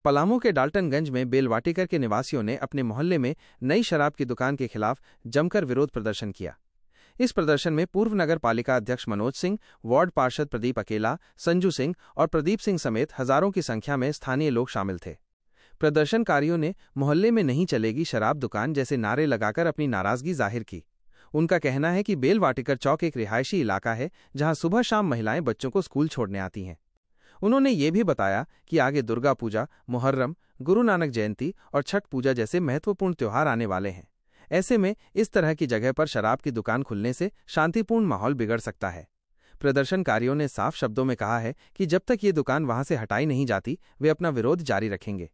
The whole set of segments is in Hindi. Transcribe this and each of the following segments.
पलामू के डाल्टनगंज में बेलवाटिकर के निवासियों ने अपने मोहल्ले में नई शराब की दुकान के खिलाफ जमकर विरोध प्रदर्शन किया। इस प्रदर्शन में पूर्व नगर पालिका अध्यक्ष मनोज सिंह, वार्ड पार्षद प्रदीप अकेला, संजू सिंह और प्रदीप सिंह समेत हजारों की संख्या में स्थानीय लोग शामिल थे। प्रदर्शनकारियों ने मोहल्ले में नहीं चलेगी शराब दुकान जैसे नारे लगाकर अपनी नाराजगी जाहिर की। उनका कहना है कि बेलवाटिकर चौक एक रिहायशी इलाका है जहां सुबह शाम महिलाएं बच्चों को स्कूल छोड़ने आती हैं। उन्होंने ये भी बताया कि आगे दुर्गा पूजा, मुहर्रम, गुरु नानक जयंती और छठ पूजा जैसे महत्वपूर्ण त्योहार आने वाले हैं। ऐसे में इस तरह की जगह पर शराब की दुकान खुलने से शांतिपूर्ण माहौल बिगड़ सकता है। प्रदर्शनकारियों ने साफ शब्दों में कहा है कि जब तक ये दुकान वहां से हटाई नहीं जाती, वे अपना विरोध जारी रखेंगे।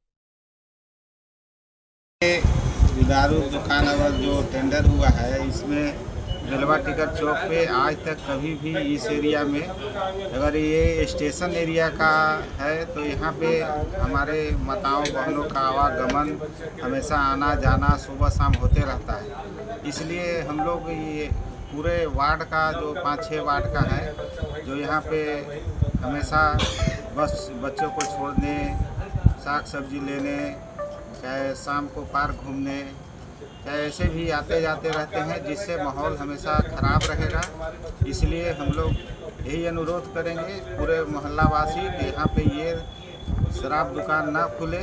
दारू दुकान अगर जो टेंडर हुआ है, इसमें बेलवाटिकर चौक पे आज तक कभी भी इस एरिया में, अगर ये स्टेशन एरिया का है तो यहाँ पे हमारे माताओं बहनों का आवागमन हमेशा आना जाना सुबह शाम होते रहता है। इसलिए हम लोग ये पूरे वार्ड का जो 5-6 वार्ड का है, जो यहाँ पे हमेशा बस बच्चों को छोड़ने, साग सब्जी लेने, चाहे शाम को पार्क घूमने, चाहे ऐसे भी आते जाते रहते हैं, जिससे माहौल हमेशा ख़राब रहेगा। इसलिए हम लोग यही अनुरोध करेंगे पूरे मोहल्लावासी कि यहाँ पे ये शराब दुकान ना खुले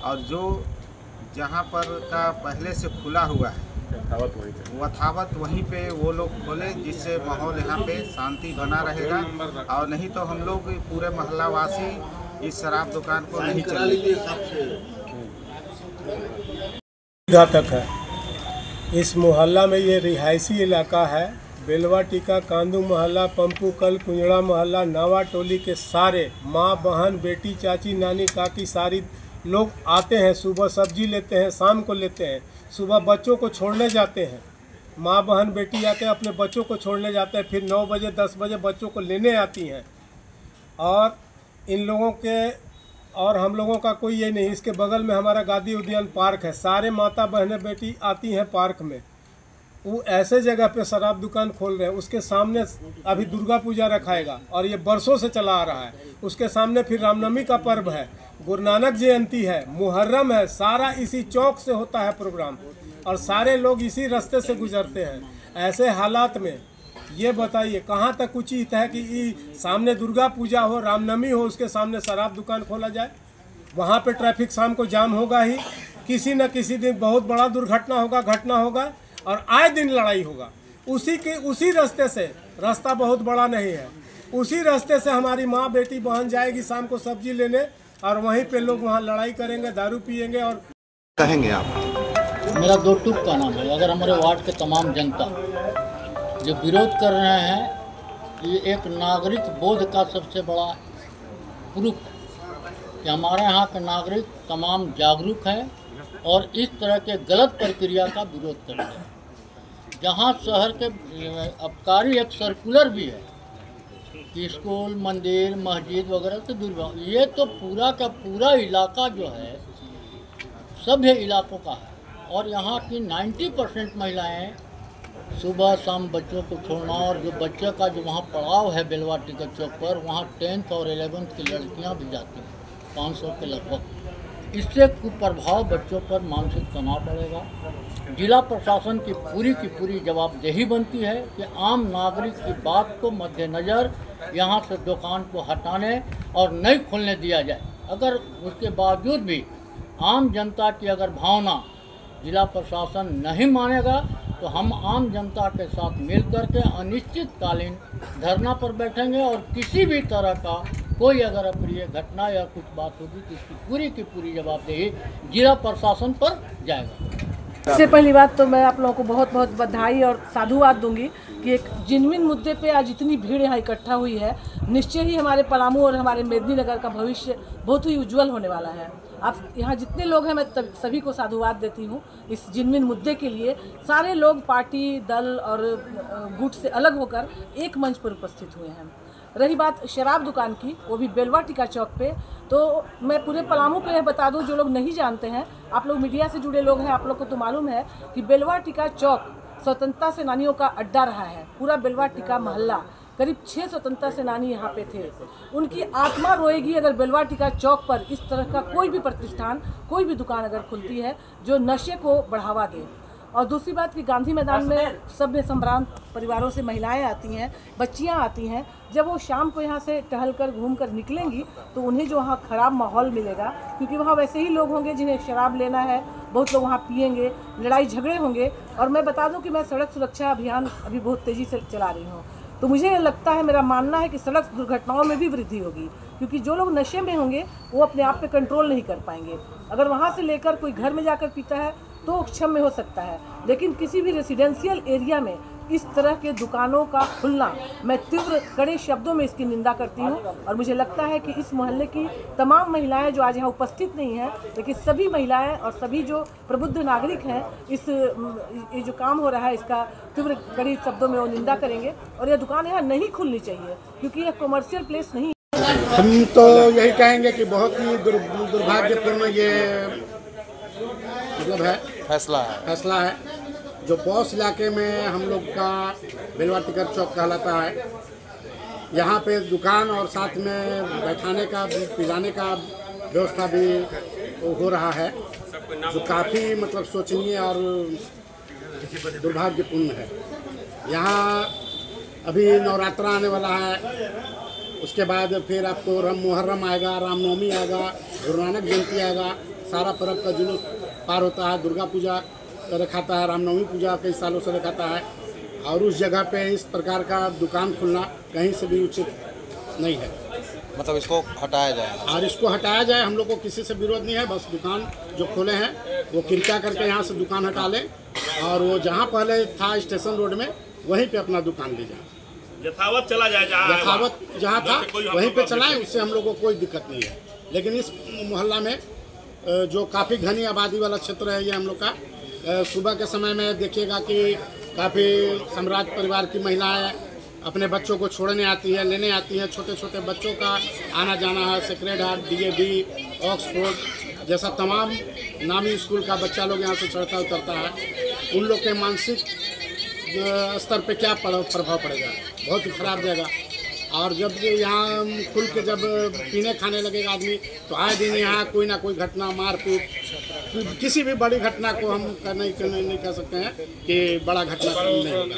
और जो जहाँ पर का पहले से खुला हुआ है यथावत वहीं पे वो लोग खोले, जिससे माहौल यहाँ पे शांति बना रहेगा। और नहीं तो हम लोग पूरे मोहल्लावासी इस शराब दुकान को नहीं चलेंगे। तक है इस मोहल्ला में, ये रिहायशी इलाका है। बेलवाटिका, कांदू मोहल्ला, पंपू कल, कुंजड़ा मोहल्ला, नावा टोली के सारे माँ बहन बेटी चाची नानी काकी सारी लोग आते हैं। सुबह सब्जी लेते हैं, शाम को लेते हैं, सुबह बच्चों को छोड़ने जाते हैं। माँ बहन बेटी आके अपने बच्चों को छोड़ने जाते हैं, फिर 9 बजे 10 बजे बच्चों को लेने आती हैं। और इन लोगों के और हम लोगों का कोई ये नहीं। इसके बगल में हमारा गांधी उद्यान पार्क है, सारे माता बहनें बेटी आती हैं पार्क में। वो ऐसे जगह पे शराब दुकान खोल रहे हैं। उसके सामने अभी दुर्गा पूजा रखाएगा और ये बरसों से चला आ रहा है। उसके सामने फिर रामनवमी का पर्व है, गुरु नानक जयंती है, मुहर्रम है, सारा इसी चौक से होता है प्रोग्राम और सारे लोग इसी रास्ते से गुजरते हैं। ऐसे हालात में ये बताइए कहाँ तक उचित है कि सामने दुर्गा पूजा हो, रामनवमी हो, उसके सामने शराब दुकान खोला जाए? वहाँ पे ट्रैफिक शाम को जाम होगा ही, किसी न किसी दिन बहुत बड़ा दुर्घटना होगा और आए दिन लड़ाई होगा। उसी रास्ते से, रास्ता बहुत बड़ा नहीं है, उसी रास्ते से हमारी माँ बेटी बहन जाएगी शाम को सब्जी लेने और वहीं पे लोग वहाँ लड़ाई करेंगे, दारू पियेंगे। और कहेंगे आप? मेरा 2 टूक का नाम है। अगर हमारे वार्ड के तमाम जनता जो विरोध कर रहे हैं, ये एक नागरिक बोध का सबसे बड़ा प्रूफ है कि हमारे यहाँ के नागरिक तमाम जागरूक हैं और इस तरह के गलत प्रक्रिया का विरोध करते हैं। जहाँ शहर के आबकारी एक सर्कुलर भी है कि स्कूल, मंदिर, मस्जिद वगैरह से दूर, ये तो पूरा का पूरा इलाका जो है सभ्य इलाकों का है और यहाँ की 90% महिलाएँ सुबह शाम बच्चों को छोड़ना, और जो बच्चे का जो वहाँ पड़ाव है बेलवाटिकर चौक पर, वहाँ 10th और 11th की लड़कियाँ भी जाती हैं, 500 के लगभग। इससे कुप्रभाव बच्चों पर मानसिक तनाव बढ़ेगा। जिला प्रशासन की पूरी जवाबदेही बनती है कि आम नागरिक की बात को मद्देनज़र यहाँ से दुकान को हटाने और नहीं खोलने दिया जाए। अगर उसके बावजूद भी आम जनता की अगर भावना जिला प्रशासन नहीं मानेगा तो हम आम जनता के साथ मिल करके अनिश्चितकालीन धरना पर बैठेंगे और किसी भी तरह का कोई अगर अप्रिय घटना या कुछ बात होगी तो इसकी पूरी जवाबदेही जिला प्रशासन पर जाएगा। सबसे पहली बात तो मैं आप लोगों को बहुत बहुत बधाई और साधुवाद दूंगी कि एक जिनविन मुद्दे पे आज इतनी भीड़ यहाँ इकट्ठा हुई है। निश्चय ही हमारे पलामू और हमारे मेदिनीनगर का भविष्य बहुत ही उज्जवल होने वाला है। आप यहाँ जितने लोग हैं, मैं सभी को साधुवाद देती हूँ इस जिनविन मुद्दे के लिए। सारे लोग पार्टी, दल और गुट से अलग होकर एक मंच पर उपस्थित हुए हैं। रही बात शराब दुकान की, वो भी बेलवाटिका चौक पे, तो मैं पूरे पलामू को यह बता दूं, जो लोग नहीं जानते हैं, आप लोग मीडिया से जुड़े लोग हैं, आप लोग को तो मालूम है कि बेलवाटिका चौक स्वतंत्रता सेनानियों का अड्डा रहा है। पूरा बेलवाटिका मोहल्ला करीब 6 स्वतंत्रता सेनानी यहाँ पे थे। उनकी आत्मा रोएगी अगर बेलवा टिका चौक पर इस तरह का कोई भी प्रतिष्ठान, कोई भी दुकान अगर खुलती है जो नशे को बढ़ावा दे। और दूसरी बात कि गांधी मैदान में सब में संभ्रांत परिवारों से महिलाएं आती हैं, बच्चियां आती हैं। जब वो शाम को यहाँ से टहल कर घूम कर निकलेंगी तो उन्हें जो वहाँ ख़राब माहौल मिलेगा, क्योंकि वहाँ वैसे ही लोग होंगे जिन्हें शराब लेना है, बहुत लोग वहाँ पिएंगे, लड़ाई झगड़े होंगे। और मैं बता दूं कि मैं सड़क सुरक्षा अभियान अभी बहुत तेज़ी से चला रही हूँ, तो मुझे लगता है, मेरा मानना है कि सड़क दुर्घटनाओं में भी वृद्धि होगी, क्योंकि जो लोग नशे में होंगे वो अपने आप पे कंट्रोल नहीं कर पाएंगे। अगर वहाँ से लेकर कोई घर में जाकर पीता है तो क्षम्य हो सकता है, लेकिन किसी भी रेसिडेंशियल एरिया में इस तरह के दुकानों का खुलना, मैं तीव्र कड़े शब्दों में इसकी निंदा करती हूँ। और मुझे लगता है कि इस मोहल्ले की तमाम महिलाएं जो आज यहाँ उपस्थित नहीं हैं, लेकिन सभी महिलाएं और सभी जो प्रबुद्ध नागरिक हैं, ये जो काम हो रहा है इसका तीव्र कड़ी शब्दों में वो निंदा करेंगे। और यह दुकान यहाँ नहीं खुलनी चाहिए, क्योंकि यह कमर्शियल प्लेस नहीं है। हम तो यही कहेंगे कि बहुत ही दुर्भाग्यपूर्ण ये मतलब है फैसला है जो पौष इलाके में हम लोग का बेलवा टिकर चौक कहलाता है। यहाँ पे दुकान और साथ में बैठाने का, पिलाने का व्यवस्था भी हो रहा है, जो काफ़ी मतलब शोचनीय और दुर्भाग्यपूर्ण है। यहाँ अभी नवरात्रा आने वाला है, उसके बाद फिर आपको मुहर्रम आएगा, रामनवमी आएगा, गुरु नानक जयंती आएगा, सारा पर्व का जुलूस पार होता है। दुर्गा पूजा रखाता है, रामनवमी पूजा कई सालों से रखाता है, और उस जगह पे इस प्रकार का दुकान खुलना कहीं से भी उचित नहीं है। मतलब इसको हटाया जाए, और इसको हटाया जाए। हम लोग को किसी से विरोध नहीं है, बस दुकान जो खोले हैं वो कृपया करके यहाँ से दुकान हटा लें, और वो जहाँ पहले था स्टेशन रोड में वहीं पे अपना दुकान ले जाए, यथावत चला जाए, यथावत जहाँ था वहीं पे चलाएं, उससे हम लोग को कोई दिक्कत नहीं है। लेकिन इस मोहल्ला में जो काफ़ी घनी आबादी वाला क्षेत्र है ये हम लोग का, सुबह के समय में देखिएगा कि काफ़ी सम्राट परिवार की महिलाएं अपने बच्चों को छोड़ने आती है, लेने आती हैं। छोटे छोटे बच्चों का आना जाना है, सेक्रेड हार्ट, DAV, ऑक्सफोर्ड जैसा तमाम नामी स्कूल का बच्चा लोग यहाँ से चढ़ता उतरता है। उन लोग के मानसिक स्तर पे क्या प्रभाव पड़ेगा, बहुत ही खराब जाएगा। और जब यहाँ खुल के जब पीने खाने लगेगा आदमी, तो आए दिन यहाँ कोई ना कोई घटना, मारपीट, किसी भी बड़ी घटना को हम नहीं कह सकते हैं कि बड़ा घटना नहीं होगा।